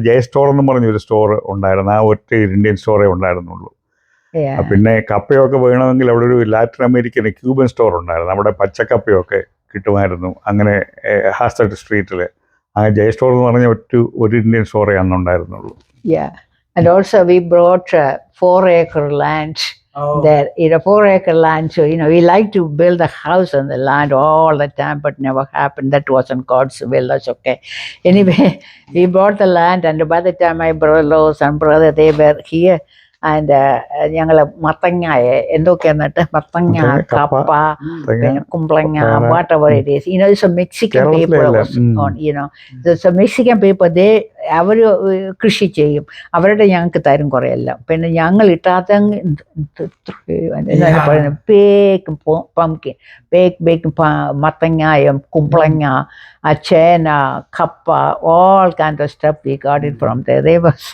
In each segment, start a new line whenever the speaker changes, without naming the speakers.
Jaya store എന്ന് പറഞ്ഞൊരു store ഉണ്ടായിരുന്നു. ആ ഒറ്റ ഇന്ത്യൻ സ്റ്റോറേ ഉണ്ടായിരുന്നുള്ളൂ. പിന്നെ കപ്പയൊക്കെ വേണമെങ്കിൽ അവിടെ ഒരു ലാറ്റിൻ അമേരിക്കൻ ക്യൂബൻ സ്റ്റോർ ഉണ്ടായിരുന്നു. അവിടെ പച്ചക്കപ്പയൊക്കെ കിട്ടുമായിരുന്നു. അങ്ങനെ ഹാസ്റ്റഡ് സ്ട്രീറ്റിൽ ആ ജയ സ്റ്റോർ എന്ന് പറഞ്ഞ ഒരു ഇന്ത്യൻ സ്റ്റോറേ അന്നുണ്ടായിരുന്നുള്ളൂ.
And also we brought 4-acre land there, 4-acre land. So, we like to build a house on the land all the time, but never happened. That wasn't God's will. That's okay. Anyway, we bought the land, and by the time my brother-in-laws and brother, they were here. And ഞങ്ങൾ മത്തങ്ങ എന്തൊക്കെ എന്നിട്ട് മത്തങ്ങ, കപ്പ, പിന്നെ കുമ്പളങ്ങ, whatever it is. It's a Mexican people on, so Mexican people, അവർ കൃഷി ചെയ്യും. അവരുടെ ഞങ്ങൾക്ക് തരും കുറേ എല്ലാം. പിന്നെ ഞങ്ങൾ ഇട്ടാത്ത ബേക്ക് പംകിൻ, ബേക്ക് മത്തങ്ങായം, കുമ്പളങ്ങ, ചേന, കപ്പ, all kind of stuff we got it from there. They was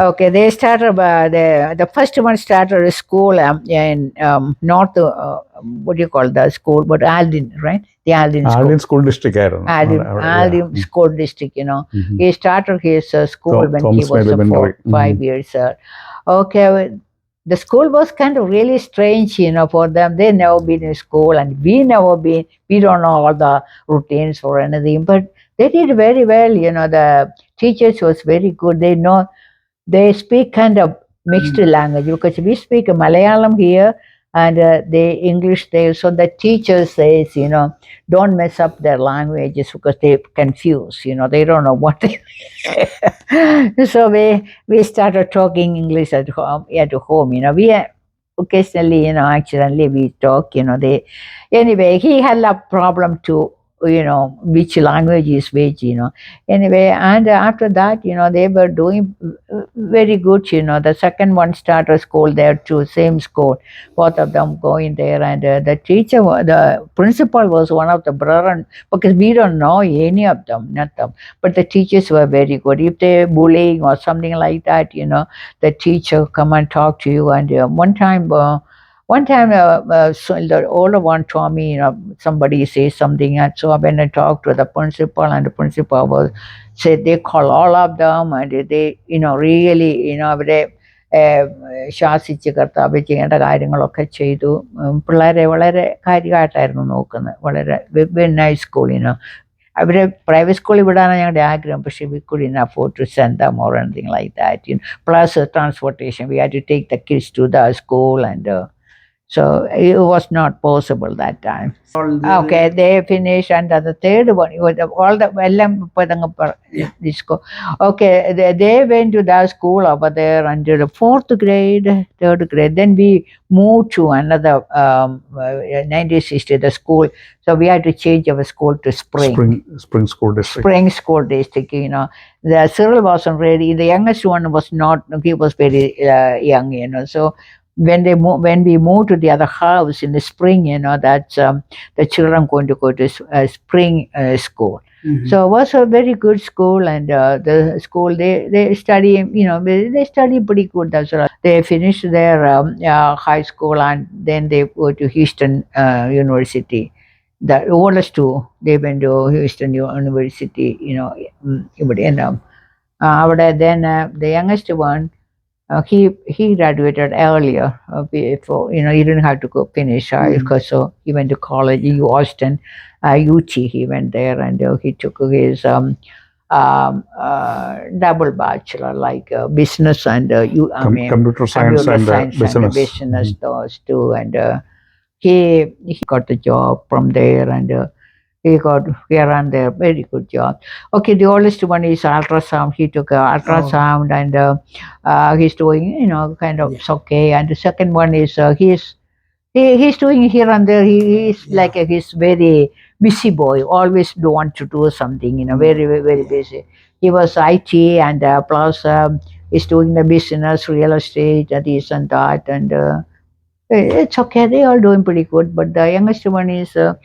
okay. They started the first one started a school in north. What do you call the school? But Aldin, right? The Aldin
school district.
Aldin school district. He started his school when he was 5 years old. Okay. The school was kind of really strange, for them. They never been in school, and we never been. We don't know all the routines or anything, but they did very well. The teachers was very good. They speak kind of mixed language, because we speak Malayalam here and the English there. So the teacher says, don't mess up their languages because they're confused. They don't know what they. So we started talking English at home. We occasionally, accidentally we talk. Anyway, he had a problem too. Which language is which, Anyway, and after that, they were doing very good, The second one started school there too, same school. Both of them going there, and the teacher, the principal was one of the brethren, because we don't know any of them, not them. But the teachers were very good. If they're bullying or something like that, the teacher come and talk to you. And one time, so the older one told me, somebody says something, and so when I talked to the principal, and the principal said they call all of them, and they, really, അവരെ ശാസിച്ച് കർത്താവ് ചെയ്യേണ്ട കാര്യങ്ങളൊക്കെ ചെയ്തു. പിള്ളേരെ വളരെ കാര്യമായിട്ടായിരുന്നു നോക്കുന്നത്. വളരെ very nice school. അവരെ പ്രൈവറ്റ് സ്കൂളിൽ വിടാനാണ് ഞങ്ങളുടെ ആഗ്രഹം, പക്ഷേ we couldn't afford to send them or anything like that. Plus transportation, we had to take the kids to the school, and so it was not possible that time. Okay, they finished, and the third one, all the disco. Okay, they went to that school over there until the 4th grade, 3rd grade. Then we moved to another 1960, the school. So we had to change our school to Spring
School District.
Spring School District. The Cyril wasn't ready. The youngest one was not. He was very young. So. When we moved to the other house in the spring, that's the children going to go to spring school. So it was a very good school, and the school they study, they study pretty good. That's right. They finished their high school, and then they go to Houston University. The oldest two, they went to Houston University. Then the youngest one. He graduated earlier before, he didn't have to go finish because so he went to college in Austin, UT. He went there, and he took his double bachelor, like business and
computer science and business.
Those two, and he got the job from there, and he got here and there, very good job. Okay, the oldest one is ultrasound. He took ultrasound, and he's doing, kind of okay. And the second one is he's doing here and there. He's like he's very busy boy. Always want to do something. Very very busy. He was IT, and plus he's doing the business, real estate, this and that, and. It's okay. They are doing pretty good, but the youngest one is a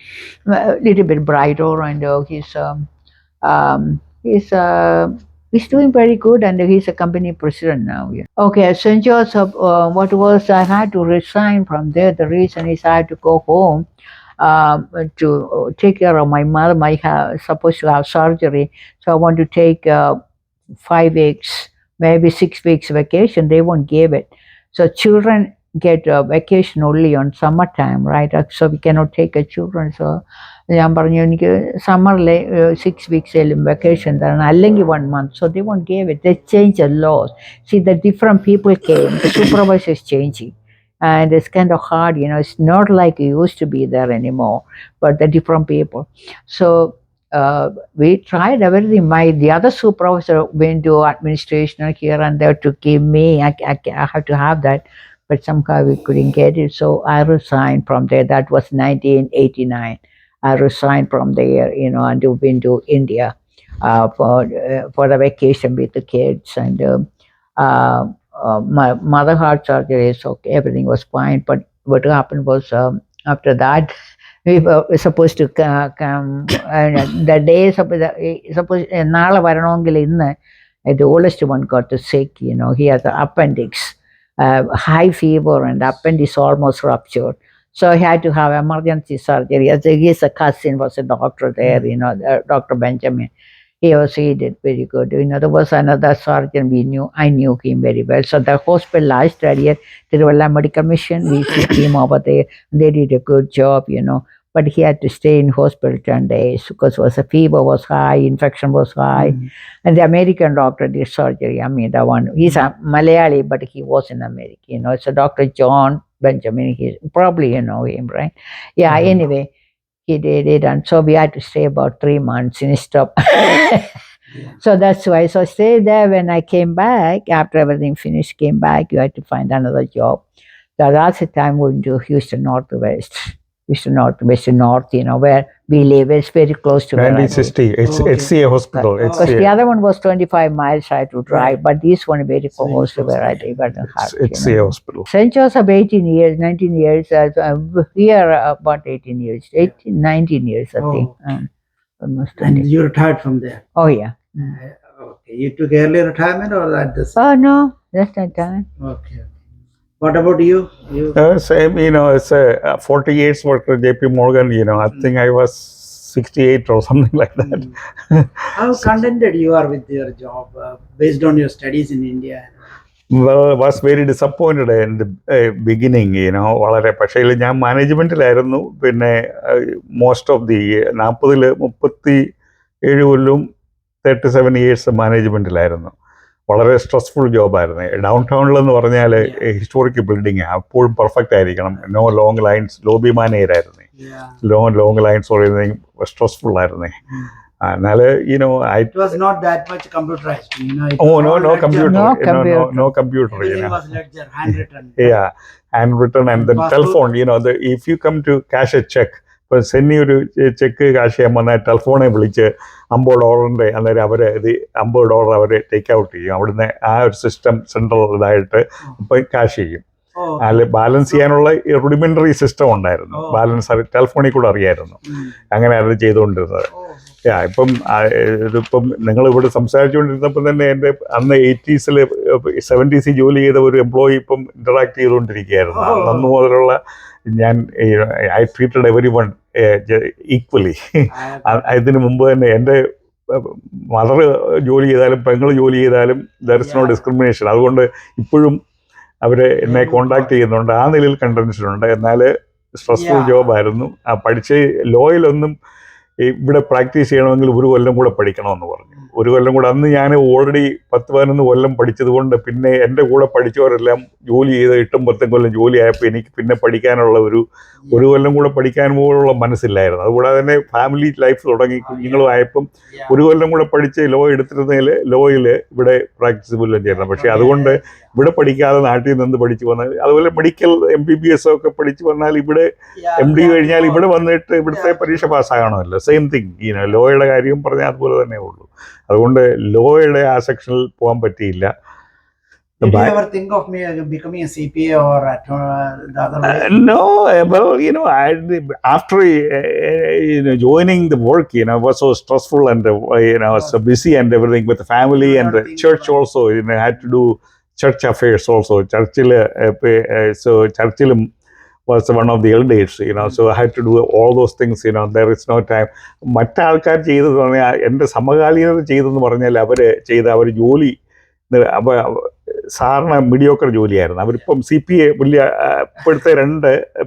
little bit brighter, and he's doing very good, and he's a company president now. Yeah. Okay, St. Joseph. What was I had to resign from there? The reason is I had to go home to take care of my mother. Supposed to have surgery, so I want to take 5 weeks, maybe 6 weeks vacation. They won't give it. So children get a vacation only on summertime, right? So we cannot take a children. So ഞാൻ പറഞ്ഞു എനിക്ക് സമ്മറിൽ 6 weeks vacation തരണം അല്ലെങ്കിൽ 1 month. So they won't give it. They change the laws. See, the different people came. The supervisor is changing. And it's kind of hard, it's not like it used to be there anymore, but the different people. So we tried everything. The other supervisor went to administration here and there to give me, I have to have that, but somehow we couldn't get it. So I resigned from there. That was 1989. I resigned from there, and went to India for the vacation with the kids. And my mother had surgery, so everything was fine. But what happened was, after that, we were supposed to come. The day suppose നാളെ വരണമെങ്കിൽ ഇന്ന് the oldest one got sick. He has an appendix, high fever, and appendix almost ruptured. So he had to have emergency surgery. His cousin was a doctor there, Dr. Benjamin. He did very good. There was another surgeon I knew him very well. So the hospital I studied at Tiruvalla Medical Mission, we took him over there. They did a good job, but he had to stay in hospital 10 days because the fever was high, infection was high. And the American doctor did surgery. I mean, the one, he's a Malayali, but he was in America. It's a Dr. John Benjamin. Probably you know him, right? Yeah, anyway. He did it, and so we had to stay about 3 months in stop. So that's why. So I stayed there. When I came back, after everything finished, came back, you had to find another job. So that's the time we went to Houston Northwest. North, where we live. It's very close to
1960. It's HCA Hospital.
Because the other one was 25 miles I had to drive, but this one very close to where I live.
It's HCA Hospital.
St. Joseph 18 years, 19 years. Here about 18 years, 18, 19 years I think. Almost 20.
And you retired from there?
Oh yeah.
Okay. You took early retirement or at this?
Oh no, that's not time.
Okay. What about you?
Same, it's a 40 years worked at JP Morgan, I think I was 68 or something like that.
How contented you are with your job based on your studies in India?
Well, I was very disappointed in the beginning, വളരെ പക്ഷേ ഞാൻ മാനേജ്മെൻറ്റിലായിരുന്നു പിന്നെ most of the 37 കൊല്ലവും 37 years മാനേജ്മെൻറ്റിലായിരുന്നു. വളരെ stressful ജോബായിരുന്നു. ഡൗൺ ടൗണിലെന്ന് പറഞ്ഞാൽ historical building അപ്പോഴും പെർഫെക്റ്റ് ആയിരിക്കണം. നോ ലോങ് ലൈൻസ്, ലോബി മാനേജറായിരുന്നു. ലോങ് ലൈൻസ് പറയുന്നത് സ്ട്രെസ്ഫുൾ ആയിരുന്നേ. എന്നാൽ
it was not that much computerized.
No computer.
Everything was ledger, handwritten.
Yeah, handwritten, and then telephone. If you come to cash a check, ഇപ്പോൾ സെന്നി ഒരു check കാശ് ചെയ്യാൻ വന്നാൽ ടെലിഫോണെ വിളിച്ച് $50 അന്നേരം അവർ $50 അവർ ടേക്ക് ഔട്ട് ചെയ്യും. അവിടുന്ന് ആ ഒരു സിസ്റ്റം സെൻട്രൽ ഇതായിട്ട് ഇപ്പം കാശ് ചെയ്യും. അതിൽ ബാലൻസ് ചെയ്യാനുള്ള റുഡിമെൻ്ററി സിസ്റ്റം ഉണ്ടായിരുന്നു. ബാലൻസ് ടെലിഫോണിൽ കൂടെ അറിയായിരുന്നു. അങ്ങനെയായിരുന്നു ചെയ്തുകൊണ്ടിരുന്നത്. ഇപ്പം നിങ്ങൾ ഇവിടെ സംസാരിച്ചുകൊണ്ടിരുന്നപ്പം തന്നെ എൻ്റെ അന്ന് 80s 70s ജോലി ചെയ്ത ഒരു എംപ്ലോയി ഇപ്പം ഇൻറ്ററാക്ട് ചെയ്തുകൊണ്ടിരിക്കുകയായിരുന്നു. അന്ന് മുതലുള്ള ഞാൻ I treated every one equally. ഇതിന് മുമ്പ് തന്നെ എൻ്റെ മദർ ജോലി ചെയ്താലും പെങ്ങൾ ജോലി ചെയ്താലും ദർ ഇസ് നോ ഡിസ്ക്രിമിനേഷൻ. അതുകൊണ്ട് ഇപ്പോഴും അവർ എന്നെ കോണ്ടാക്ട് ചെയ്യുന്നുണ്ട്. ആ നിലയിൽ കണ്ടൻഷനുണ്ട്. എന്നാൽ സ്ട്രെസ്ഫുൾ ജോബായിരുന്നു. പഠിച്ച് ലോയിലൊന്നും ഇവിടെ പ്രാക്ടീസ് ചെയ്യണമെങ്കിൽ 1 കൊല്ലം കൂടെ പഠിക്കണമെന്ന് പറഞ്ഞു. 1 കൊല്ലം കൂടെ. അന്ന് ഞാൻ ഓൾറെഡി 10-11 കൊല്ലം പഠിച്ചത് കൊണ്ട് പിന്നെ എൻ്റെ കൂടെ പഠിച്ചവരെല്ലാം ജോലി ചെയ്ത് 8-10 കൊല്ലം ജോലി ആയപ്പോൾ എനിക്ക് പിന്നെ പഠിക്കാനുള്ള 1 കൊല്ലം കൂടെ പഠിക്കാൻ പോലുള്ള മനസ്സില്ലായിരുന്നു. അതുകൂടാതെ തന്നെ ഫാമിലി ലൈഫ് തുടങ്ങി കുഞ്ഞുങ്ങളും ആയപ്പം 1 കൊല്ലം കൂടെ പഠിച്ച് ലോ എടുത്തിരുന്നതിൽ ലോയിൽ ഇവിടെ പ്രാക്ടീസ് പോലും ചെയ്യണം. പക്ഷേ അതുകൊണ്ട് ഇവിടെ പഠിക്കാതെ നാട്ടിൽ നിന്ന് പഠിച്ചു വന്നാൽ, അതുപോലെ മെഡിക്കൽ MBBS ഒക്കെ പഠിച്ചു വന്നാൽ ഇവിടെ MD കഴിഞ്ഞാൽ ഇവിടെ വന്നിട്ട് ഇവിടുത്തെ പരീക്ഷ പാസ്സാകണമല്ലോ. സെയിം തിങ് ലോയുടെ കാര്യം പറഞ്ഞാൽ അതുപോലെ തന്നെ ഉള്ളൂ. അതുകൊണ്ട് ലോയുടെ ആ സെക്ഷനിൽ പോകാൻ പറ്റിയില്ല.
Did you ever think of me becoming a CPA or the other way?
No, well, after joining the work, it was so stressful and so busy and everything with the family and the church also. I had to do church affairs also. ചർച്ചിലും was one of the elders, so I had to do all those things, there is no time. മറ്റാൾക്കാർ ചെയ്തതെന്ന് പറഞ്ഞാൽ എൻ്റെ സമകാലീനത ചെയ്തതെന്ന് പറഞ്ഞാൽ അവർ ജോലി അപ്പോൾ സാറിന് mediocre ജോലിയായിരുന്നു. അവരിപ്പം CPA വലിയ ഇപ്പോഴത്തെ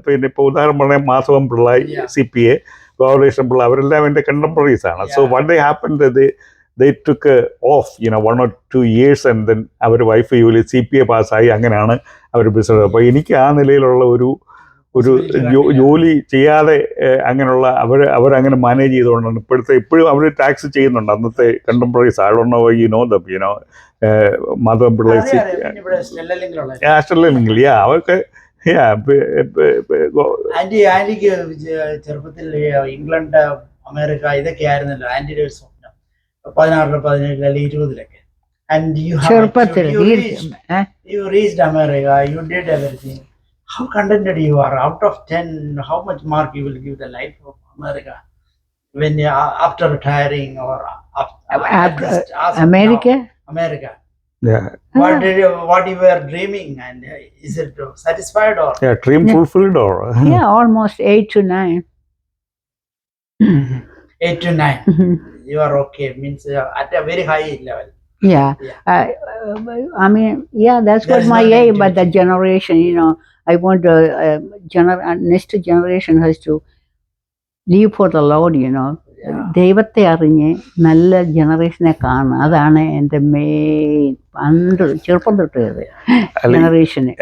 പിന്നെ ഇപ്പോൾ ഉദാഹരണം പറഞ്ഞാൽ മാധവൻ പിള്ള CPA, ഗോപാലകൃഷ്ണൻ പിള്ള, അവരെല്ലാം എൻ്റെ കണ്ടംപററീസ് ആണ്. So one day happened they took off 1 or 2 years and then അവർ വൈഫ് ജോലി CPA പാസ്സായി. അങ്ങനെയാണ് അവർ ബിസിനസ്. അപ്പോൾ എനിക്ക് ആ നിലയിലുള്ള ഒരു ജോലി ചെയ്യാതെ അങ്ങനെയുള്ള അവരങ്ങനെ മാനേജ് ചെയ്തുകൊണ്ടാണ് ഇപ്പോഴും അവർ ടാക്സ് ചെയ്യുന്നുണ്ട്. അന്നത്തെ കണ്ടംപററീസ് ആളൊന്നോ മാധവൻ പിള്ള ആസ്ട്രേലിയയിൽ അവർക്ക്
ആന്റിക്ക് ചെറുപ്പത്തിൽ ഇംഗ്ലണ്ട്, അമേരിക്ക ഇതൊക്കെ ആയിരുന്നല്ലോ ആന്റിയുടെ ഒരു സ്വപ്നം 16, 17 അല്ലെങ്കിൽ 20 and you reached America, you did everything. How contented you are? Out of 10, how much mark you will give the life of America when you after retiring or
America?
Yeah.
What you were dreaming, and is it satisfied or?
Yeah, dream fulfilled or?
Yeah, almost 8 to 9.
8 to 9. You are okay, means at a very high level.
Yeah. I mean, yeah, that's what my aim. But the generation, I want the next generation has to live for the Lord, ദൈവത്തെ അറിഞ്ഞ് നല്ല ജനറേഷനെ കാണുക. അതാണ് എൻ്റെ main ചെറുപ്പം തൊട്ടത് ജനറേഷന്.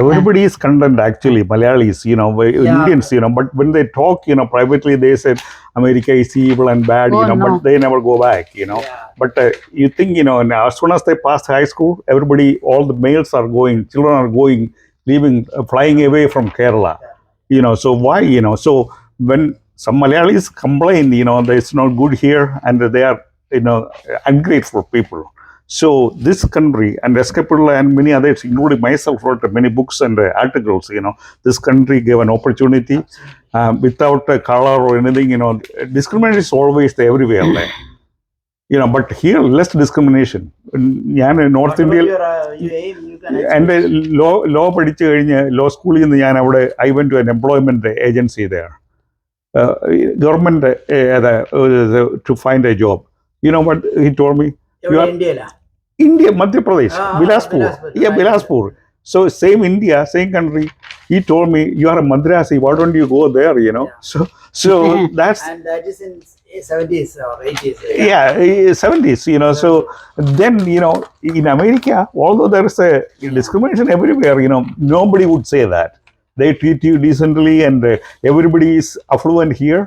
Everybody is content actually, Malayalis, Indians, but when they talk, privately they said America is evil and bad, but they never go back, But you think, as soon as they pass high school, everybody, all the males are going, children are going, leaving, flying away from Kerala, so why, so when some Malayalis complain, that it's not good here, and they are, ungrateful people. So this country, and Escapilla and many others, including myself, wrote many books and articles. This country gave an opportunity without a color or anything. Discrimination is always there everywhere. But here less discrimination. North India, and law പഠിച്ചു കഴിഞ്ഞ് law school I went to an employment agency there. Government to find a job. You know what he told me? India, Madhya Pradesh, Bilaspur. Yeah, Bilaspur. So same India, same country. He told me, you are a Madrasi, why don't you go there, So that's...
And that is in 70s or 80s.
Yeah, 70s, So then, in America, although there is a discrimination everywhere, nobody would say that. They treat you decently, and everybody is affluent here.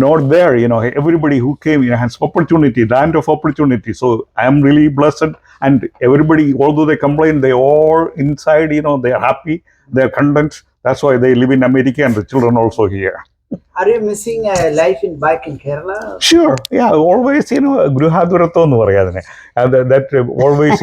Not there, everybody who came has opportunity, land of opportunity. So I am really blessed, and everybody, although they complain, they all inside, they are happy, they are content. That's why they live in America, and the children also here.
Are you missing a life back in Kerala?
Sure, yeah, always, Gruhaduratho nu parayadane. That always,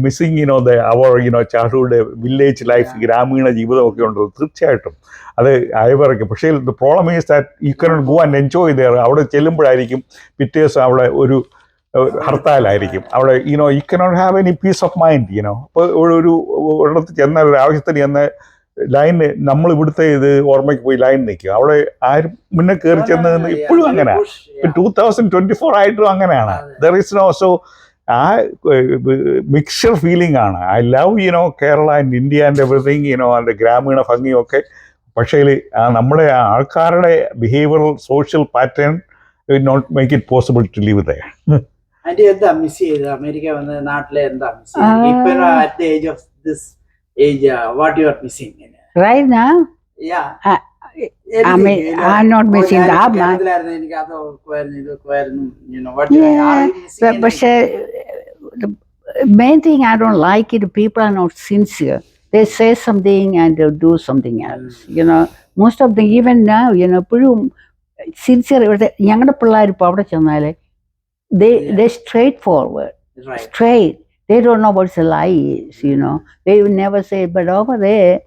missing, our, childhood village life, Gramina Jivadam okke undu. തീർച്ചയായിട്ടും അത് ആയവരൊക്കെ. പക്ഷേ the problem is that you cannot go and enjoy there. അവിടെ ചെല്ലുമ്പോഴായിരിക്കും പിറ്റേ ദിവസം അവിടെ ഒരു ഹർത്താലായിരിക്കും. അവിടെ you cannot have any peace of mind, അപ്പോൾ ഒരിടത്ത് ചെന്നാൽ ഒരു ആവശ്യത്തിന് ചെന്ന് ലൈന് നമ്മൾ ഇവിടുത്തെ ഓർമ്മയ്ക്ക് പോയി ലൈൻ നിൽക്കുക. അവിടെ ആരും മുന്നേ കയറി ചെന്ന് ഇപ്പോഴും അങ്ങനെയാണ്. ഇപ്പം 2024 ആയിട്ടും അങ്ങനെയാണ്. ദർ ഇസ് നോ, സോ ആ മിക്സ്ചർ ഫീലിംഗ് ആണ്. I love Kerala and India and everything, അതിൻ്റെ ഗ്രാമീണ ഭംഗിയൊക്കെ. പക്ഷേ നമ്മുടെ ആൾക്കാരുടെ behavioural social pattern will not make it possible to live there.
Anti എന്താ മിസ് ചെയ്ത് അമേരിക്ക വന്ന നാട്ടിലെ എന്താ മിസ് ചെയ്ത്? ഇപ്പൊ at the age of this age, what you are missing?
Right now?
Yeah.
I mean, I'm not missing that much.
What you are missing?
But the main thing I don't like it, people are not sincere. They say something and they do something else. Most of them, even now, sincere. ഞങ്ങളുടെ പിള്ളേർ ഇപ്പോൾ അവിടെ ചെന്നാലേ they straightforward, straight. They don't know what a lie is, They will never say it, but over there,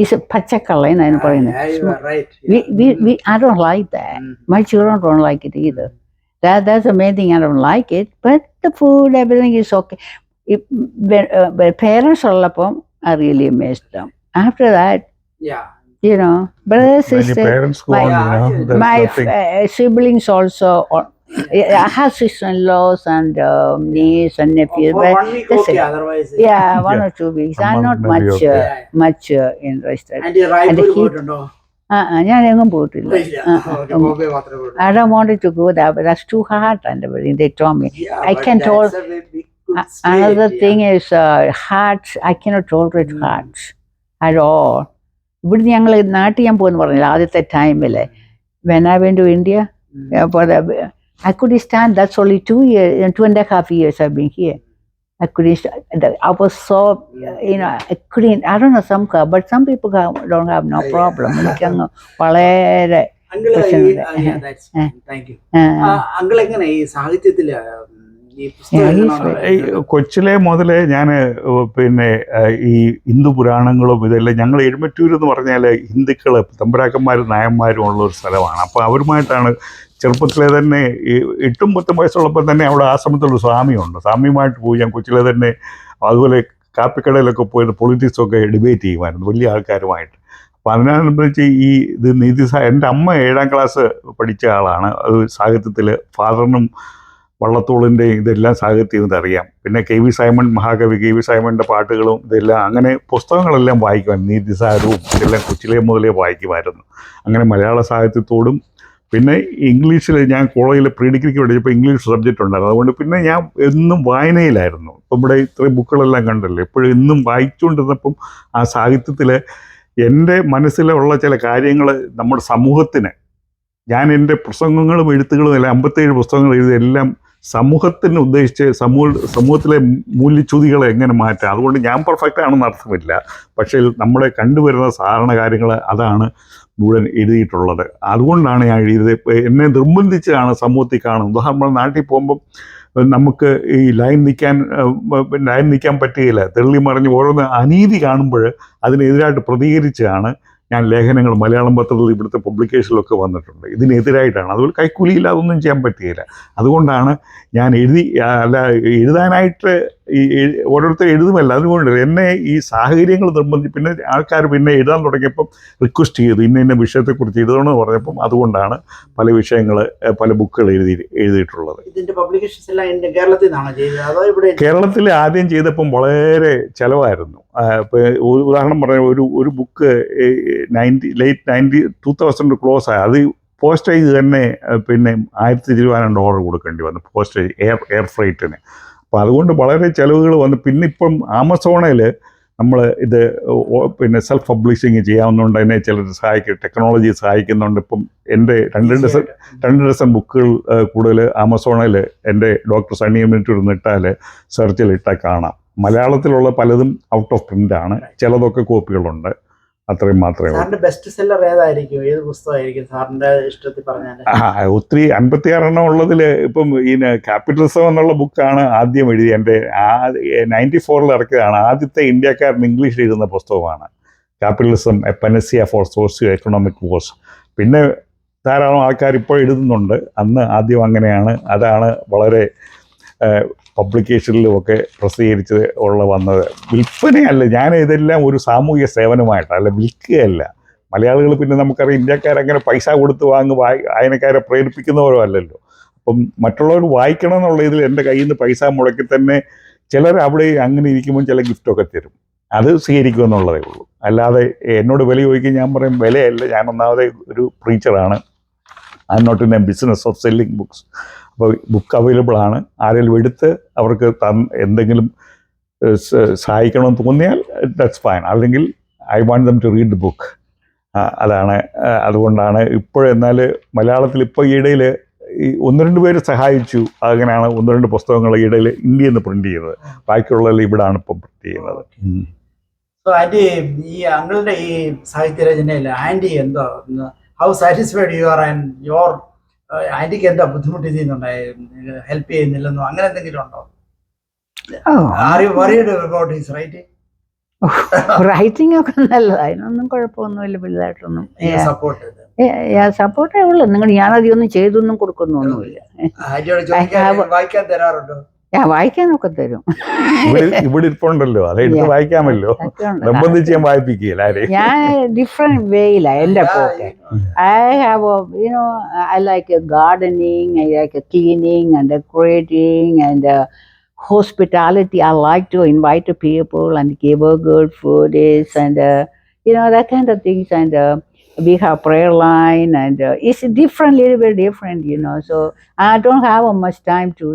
it's a pachakala.
Yeah, you are right.
I don't like that. My children don't like it either. That's the main thing. I don't like it. But the food, everything is okay. When parents are up, I really miss them. After that,
Yeah.
You know, brothers,
When your
sisters,
parents go
my-
on, you know, there's
my
nothing.
siblings also. I have sister-in-laws and niece and nephews,
For
but
1 week,
that's
okay.
it.
Otherwise,
Yeah, 1
Yeah.
or 2 weeks.
A
I'm
month
not
maybe
much
okay.
much interested.
And you Raipur
heat-
പോയിട്ടുണ്ടോ?
ഞാൻ എങ്ങും പോയിട്ടില്ല.
ഇല്ല. Okay, Bombay മാത്രമേ പോയിട്ടുള്ളൂ.
I don't want it to go there, but that's too hard and everything. They told me.
Yeah,
I
but
can tell.
that's a big good state,
Another
yeah.
thing is hearts. I cannot tolerate
Mm.
hearts at all. ഇവിടുന്ന് ഞങ്ങൾ നാട്ടിൽ ഞാൻ പോകുന്നു പറഞ്ഞില്ല ആദ്യത്തെ ടൈമിൽ when I went to India for the, I couldn't stand. That's only 2 years, 2.5 years I've been here. I couldn't stand. I was so, you know, I couldn't. I don't know some car, but some people don't have no problem. എനിക്കങ്ങ് വളരെ
Uncle,
പ്രശ്നമില്ല.
yeah, that's fine. Thank you.
ആ,
Uncle എങ്ങനെ ഈ സാഹിത്യത്തില് ഈ
Yeah,
പുസ്തകം
he's
എങ്ങനെയാണ്?
ഈ കൊച്ചിലെ മുതലേ ഞാൻ പിന്നെ ഈ ഹിന്ദു പുരാണങ്ങളും ഇതെല്ലാം ഞങ്ങൾ എഴുമറ്റൂർ എന്ന് പറഞ്ഞാൽ ഹിന്ദുക്കൾ തമ്പുരാക്കന്മാരും നായന്മാരും ഉള്ള ഒരു സ്ഥലമാണ്. അപ്പോൾ അവരുമായിട്ടാണ് ചെറുപ്പത്തിലെ തന്നെ ഈ 8-10 വയസ്സുള്ളപ്പോൾ തന്നെ അവിടെ ആശ്രമത്തിലൊരു സ്വാമിയുണ്ട്. സ്വാമിയുമായിട്ട് പോയി ഞാൻ കൊച്ചിലെ തന്നെ അതുപോലെ കാപ്പിക്കടയിലൊക്കെ പോയിട്ട് പൊളിറ്റിക്സൊക്കെ ഡിബേറ്റ് ചെയ്യുമായിരുന്നു വലിയ ആൾക്കാരുമായിട്ട്. അപ്പം അതിനനുസരിച്ച് ഈ ഇത് എൻ്റെ അമ്മ 7ാം ക്ലാസ് പഠിച്ച ആളാണ്. അത് സാഹിത്യത്തിൽ ഫാദറിനും വള്ളത്തോളിൻ്റെ ഇതെല്ലാം സാഹിത്യം ഇതറിയാം. പിന്നെ KV സൈമൺ മഹാകവി KV സൈമണിൻ്റെ പാട്ടുകളും ഇതെല്ലാം അങ്ങനെ പുസ്തകങ്ങളെല്ലാം വായിക്കുമായിരുന്നു. നീതിസാരവും ഇതെല്ലാം കൊച്ചിലെ മുതലേ വായിക്കുമായിരുന്നു. അങ്ങനെ മലയാള സാഹിത്യത്തോടും പിന്നെ ഇംഗ്ലീഷിൽ ഞാൻ കോളേജിൽ പ്രീ ഡിഗ്രിക്ക് പഠിച്ചപ്പോൾ ഇംഗ്ലീഷ് സബ്ജക്റ്റ് ഉണ്ടായിരുന്നു. അതുകൊണ്ട് പിന്നെ ഞാൻ എന്നും വായനയിലായിരുന്നു. ഇപ്പം ഇവിടെ ഇത്രയും ബുക്കുകളെല്ലാം കണ്ടല്ലോ, എപ്പോഴും എന്നും വായിച്ചുകൊണ്ടിരുന്നപ്പം ആ സാഹിത്യത്തിൽ എൻ്റെ മനസ്സിലുള്ള ചില കാര്യങ്ങൾ നമ്മുടെ സമൂഹത്തിന് ഞാൻ എൻ്റെ പ്രസംഗങ്ങളും എഴുത്തുകളും എല്ലാം 57 പുസ്തകങ്ങൾ എഴുതിയെല്ലാം സമൂഹത്തിന് ഉദ്ദേശിച്ച് സമൂഹത്തിലെ മൂല്യച്യുതികളെ എങ്ങനെ മാറ്റാം. അതുകൊണ്ട് ഞാൻ പെർഫെക്റ്റ് ആണെന്ന് അർത്ഥമില്ല, പക്ഷേ നമ്മുടെ കണ്ടുവരുന്ന സാധാരണ കാര്യങ്ങൾ അതാണ് മുഴുവൻ എഴുതിയിട്ടുള്ളത്. അതുകൊണ്ടാണ് ഞാൻ എഴുതിയത്. എന്നെ നിർബന്ധിച്ചാണ് സമൂഹത്തിൽ കാണുന്നത്. ഉദാഹരണം, നാട്ടിൽ പോകുമ്പം നമുക്ക് ഈ ലൈൻ നിൽക്കാൻ പറ്റുകയില്ല. തെള്ളി മറിഞ്ഞ് ഓരോന്ന് അനീതി കാണുമ്പോൾ അതിനെതിരായിട്ട് പ്രതികരിച്ചാണ് ഞാൻ ലേഖനങ്ങൾ മലയാളം പത്രത്തിൽ ഇവിടുത്തെ പബ്ലിക്കേഷനിലൊക്കെ വന്നിട്ടുണ്ട്. ഇതിനെതിരായിട്ടാണ്. അതുപോലെ കൈക്കൂലിയില്ല, അതൊന്നും ചെയ്യാൻ പറ്റുകയില്ല. അതുകൊണ്ടാണ് ഞാൻ എഴുതാനായിട്ട് ഓരോരുത്തർ എഴുതുമല്ല. അതുകൊണ്ട് എന്നെ ഈ സാഹചര്യങ്ങൾ പിന്നെ ആൾക്കാർ പിന്നെ എഴുതാൻ തുടങ്ങിയപ്പം റിക്വസ്റ്റ് ചെയ്തു ഇന്ന വിഷയത്തെക്കുറിച്ച് എഴുതണമെന്ന് പറഞ്ഞപ്പം അതുകൊണ്ടാണ് പല വിഷയങ്ങൾ പല ബുക്കുകൾ എഴുതിയിട്ടുള്ളത്.
ഇതിന്റെ പബ്ലിക്കേഷൻസ് എല്ലാം കേരളത്തിൽ നിന്നാണോ ചെയ്തത് അതോ ഇവിടെ?
കേരളത്തിൽ ആദ്യം ചെയ്തപ്പം വളരെ ചിലവായിരുന്നു. ഉദാഹരണം പറഞ്ഞാൽ ഒരു ബുക്ക് late 2000 ക്ലോസ് ആയി. അത് പോസ്റ്റേജ് തന്നെ പിന്നെ 1020 കൊടുക്കേണ്ടി വന്നു, പോസ്റ്റേജ് എയർ ഫ്രൈറ്റിന്. അപ്പോൾ അതുകൊണ്ട് വളരെ ചിലവുകൾ വന്നു. പിന്നെ ഇപ്പം ആമസോണിൽ നമ്മൾ ഇത് പിന്നെ സെൽഫ് പബ്ലിഷിങ് ചെയ്യാവുന്നതുകൊണ്ട് അതിനെ ചിലർ ടെക്നോളജി സഹായിക്കുന്നുണ്ട്. ഇപ്പം എൻ്റെ 2 ഡസൻ ബുക്കുകൾ കൂടുതൽ ആമസോണിൽ എൻ്റെ ഡോക്ടർ സണ്ണി മിനിറ്റ് ഇട്ടാൽ സെർച്ചിൽ ഇട്ടാൽ കാണാം. മലയാളത്തിലുള്ള പലതും ഔട്ട് ഓഫ് പ്രിൻ്റാണ്, ചിലതൊക്കെ കോപ്പികളുണ്ട്. അത്രയും മാത്രമേ ഉള്ളൂ.
സാറിന്റെ ബെസ്റ്റ് സെല്ലർ ഏതായിരിക്കും? ഏത് പുസ്തകമായിരിക്കും സാറിന്റെ ഇഷ്ടത്തിൽ പറഞ്ഞാൽ?
ഒത്തിരി 56 ഉള്ളതിൽ ഇപ്പം ഈ ക്യാപിറ്റലിസം എന്നുള്ള ബുക്കാണ് ആദ്യം എഴുതി. എൻ്റെ 94 ഇറക്കിയതാണ്. ആദ്യത്തെ ഇന്ത്യക്കാരൻ ഇംഗ്ലീഷിൽ എഴുതുന്ന പുസ്തകമാണ് capitalism, a panacea for socio economic woes. പിന്നെ ധാരാളം ആൾക്കാർ ഇപ്പോൾ എഴുതുന്നുണ്ട്. അന്ന് ആദ്യം അങ്ങനെയാണ്. അതാണ് വളരെ പബ്ലിക്കേഷനിലുമൊക്കെ പ്രസിദ്ധീകരിച്ച് വന്നത്. വിൽപ്പനയല്ല, ഞാൻ ഇതെല്ലാം ഒരു സാമൂഹിക സേവനമായിട്ടല്ല, വിൽക്കുകയല്ല. മലയാളികൾ പിന്നെ നമുക്കറിയാം ഇന്ത്യക്കാരങ്ങനെ പൈസ കൊടുത്ത് വായനക്കാരെ പ്രേരിപ്പിക്കുന്നവരോ അല്ലല്ലോ. അപ്പം മറ്റുള്ളവർ വായിക്കണം എന്നുള്ള ഇതിൽ എൻ്റെ കയ്യിൽ നിന്ന് പൈസ മുടക്കി തന്നെ ചിലർ അവിടെ അങ്ങനെ ഇരിക്കുമ്പോൾ ചില ഗിഫ്റ്റൊക്കെ തരും. അത് സ്വീകരിക്കുമെന്നുള്ളതേ ഉള്ളൂ. അല്ലാതെ എന്നോട് വില ചോദിക്കും, ഞാൻ പറയും വിലയല്ല, ഞാൻ ഒന്നാമതെ ഒരു പ്രീച്ചറാണ്. I am not in a business of selling books. അപ്പോൾ ബുക്ക് അവൈലബിൾ ആണ്. ആരെങ്കിലും എടുത്ത് അവർക്ക് എന്തെങ്കിലും സഹായിക്കണമെന്ന് തോന്നിയാൽ ദാറ്റ്സ് ഫൈൻ. അല്ലെങ്കിൽ I want them to read the book. അതാണ്. അതുകൊണ്ടാണ് ഇപ്പോഴെന്നാൽ മലയാളത്തിൽ ഇപ്പോൾ ഈയിടയിൽ ഈ 1-2 പേര് സഹായിച്ചു. അങ്ങനെയാണ് 1-2 പുസ്തകങ്ങൾ ഈയിടയിൽ ഇന്ത്യയിൽ നിന്ന് പ്രിന്റ് ചെയ്തത്. ബാക്കിയുള്ളതെല്ലാം ഇവിടാണ് ഇപ്പം പ്രിന്റ് ചെയ്യുന്നത്.
ആൻറ്റി, ഈ അങ്ങളുടെ ഈ സാഹിത്യരചനയിൽ ആൻറ്റി എന്തോ how satisfied you are and your ആൻറ്റിക്ക് എന്താ ബുദ്ധിമുട്ട് ചെയ്യുന്നുണ്ടായി, ഹെൽപ്പ് ചെയ്യുന്നില്ലെന്നോ അങ്ങനെ എന്തെങ്കിലും ഉണ്ടോ? Are you worried about his writing?
Writing ഒക്കെ നല്ലത്, അതിനൊന്നും കുഴപ്പമൊന്നുമില്ല വലുതായിട്ടൊന്നും. സപ്പോർട്ടേ ഉള്ളു. നിങ്ങൾ ഞാനധികമൊന്നും ചെയ്തൊന്നും കൊടുക്കുന്നൊന്നുമില്ല.
വായിക്കാൻ തരാറുണ്ടോ?
വായിക്കാനൊക്കെ തരും.
ഇവിടെ ഇരിപ്പുണ്ടല്ലോ, അതെടുത്ത്
Yeah.
വായിക്കാമല്ലോ.
അതൊക്കെ ഉണ്ട്.
നിർബന്ധിച്ച് ഞാൻ വായിപ്പിക്കുകയില്ല ആരെയും.
ഞാൻ ഡിഫറെന്റ് വേയിലാണ് എൻ്റെ പോക്ക്. I have I like gardening, I like cleaning and decorating and hospitality. I like to invite people and give a good food and that kind of things. And we have prayer line and it's different, little bit different, So I don't have much time to,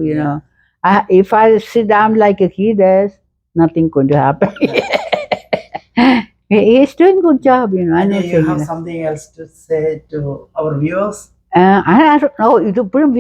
if I sit down like he does, nothing going to happen. He's doing good job, I'm
And
not
you
saying
have
that.
something else to say to our viewers?
I don't know. It will